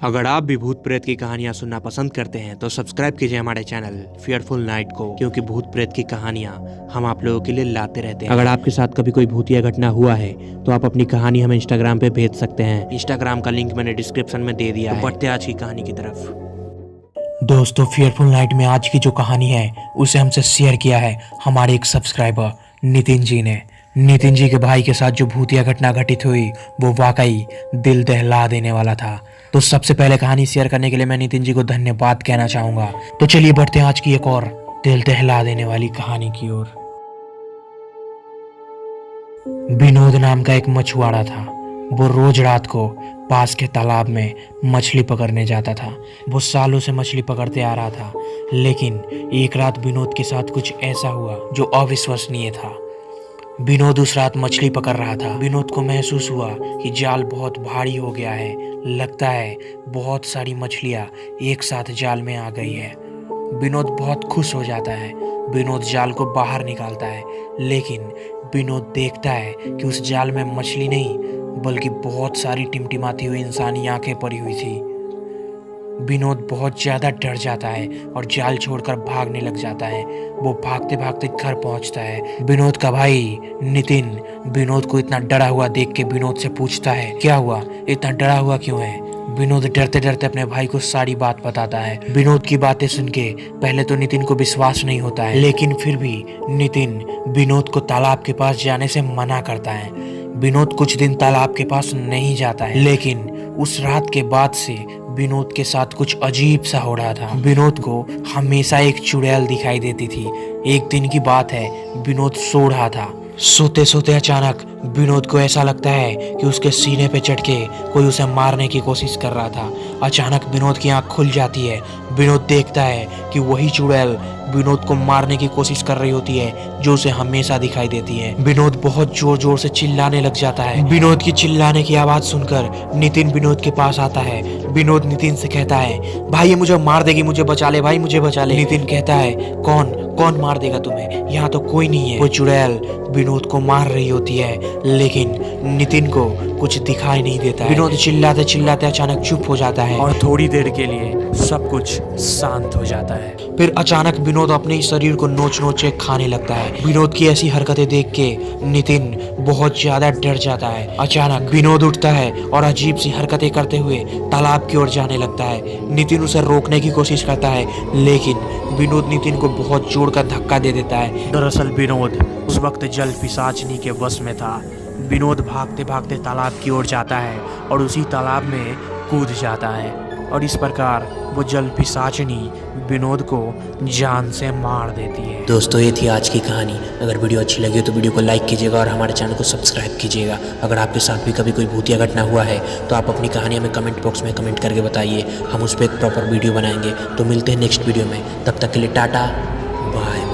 अगर आप भी भूत प्रेत की कहानियां सुनना पसंद करते हैं तो सब्सक्राइब कीजिए हमारे चैनल फियरफुल नाइट को, क्योंकि भूत प्रेत की कहानियां हम आप लोगों के लिए लाते रहते हैं। अगर आपके साथ कभी कोई भूतिया घटना हुआ है तो आप अपनी कहानी हमें इंस्टाग्राम पे भेज सकते हैं। इंस्टाग्राम का लिंक मैंने डिस्क्रिप्शन में दे दिया है। बढ़ते आज की कहानी की तरफ। दोस्तों, फियरफुल नाइट में आज की जो कहानी है उसे हमसे शेयर किया है हमारे एक सब्सक्राइबर नितिन जी ने। नितिन जी के भाई के साथ जो भूतिया घटना घटित हुई वो वाकई दिल दहला देने वाला था। तो सबसे पहले कहानी शेयर करने के लिए मैं नितिन जी को धन्यवाद कहना चाहूंगा। तो चलिए बढ़ते हैं आज की एक और दिल दहला देने वाली कहानी की ओर। विनोद नाम का एक मछुआरा था। वो रोज रात को पास के तालाब में मछली पकड़ने जाता था। वो सालों से मछली पकड़ते आ रहा था, लेकिन एक रात विनोद के साथ कुछ ऐसा हुआ जो अविश्वसनीय था। विनोद उस रात मछली पकड़ रहा था। विनोद को महसूस हुआ कि जाल बहुत भारी हो गया है। लगता है बहुत सारी मछलियां एक साथ जाल में आ गई है। विनोद बहुत खुश हो जाता है। विनोद जाल को बाहर निकालता है, लेकिन विनोद देखता है कि उस जाल में मछली नहीं बल्कि बहुत सारी टिमटिमाती हुई इंसानी आंखें पड़ी हुई थी। विनोद बहुत ज्यादा डर जाता है और जाल छोड़कर भागने लग जाता है। वो भागते भागते घर पहुंचता है। विनोद का भाई नितिन विनोद को इतना डरा हुआ देख के विनोद से पूछता है, क्या हुआ, इतना डरा हुआ क्यों है? विनोद डरते डरते अपने भाई को सारी बात बताता है। विनोद की बातें सुन के पहले तो नितिन को विश्वास नहीं होता है, लेकिन फिर भी नितिन विनोद को तालाब के पास जाने से मना करता है। विनोद कुछ दिन तालाब के पास नहीं जाता है, लेकिन उस रात के बाद से विनोद के साथ कुछ अजीब सा हो रहा था। विनोद को हमेशा एक चुड़ैल दिखाई देती थी। एक दिन की बात है, विनोद सो रहा था। सोते सोते अचानक विनोद को ऐसा लगता है कि उसके सीने पे चढ़ के कोई उसे मारने की कोशिश कर रहा था। अचानक विनोद की आंख खुल जाती है। विनोद देखता है कि वही चुड़ैल विनोद को मारने की कोशिश कर रही होती है जो उसे हमेशा दिखाई देती है। विनोद बहुत जोर जोर से चिल्लाने लग जाता है। विनोद की चिल्लाने की आवाज सुनकर नितिन विनोद के पास आता है। विनोद नितिन से कहता है, भाई ये मुझे मार देगी, मुझे बचा ले भाई, मुझे बचा ले। नितिन कहता है, कौन कौन मार देगा तुम्हें? यहाँ तो कोई नहीं है। वो चुड़ैल विनोद को मार रही होती है, लेकिन नितिन को कुछ दिखाई नहीं देता है। विनोद चिल्लाते चिल्लाते अचानक चुप हो जाता है और थोड़ी देर के लिए सब कुछ शांत हो जाता है। फिर अचानक विनोद अपने शरीर को नोच नोच के खाने लगता है। विनोद की ऐसी हरकतें देख के नितिन बहुत ज्यादा डर जाता है। अचानक विनोद उठता है और अजीब सी हरकतें करते हुए तालाब की ओर जाने लगता है। नितिन उसे रोकने की कोशिश करता है, लेकिन विनोद नितिन को बहुत जोर का धक्का दे देता है। दरअसल विनोद उस वक्त जल पिशाचनी के वश में था। विनोद भागते भागते तालाब की ओर जाता है और उसी तालाब में कूद जाता है, और इस प्रकार वो जल पिशाचनी विनोद को जान से मार देती है। दोस्तों, ये थी आज की कहानी। अगर वीडियो अच्छी लगी तो वीडियो को लाइक कीजिएगा और हमारे चैनल को सब्सक्राइब कीजिएगा। अगर आपके साथ भी कभी कोई भूतिया घटना हुआ है तो आप अपनी कहानी हमें कमेंट बॉक्स में कमेंट करके बताइए। हम उस पर एक प्रॉपर वीडियो बनाएंगे। तो मिलते हैं नेक्स्ट वीडियो में। तब तक के लिए टाटा बाय।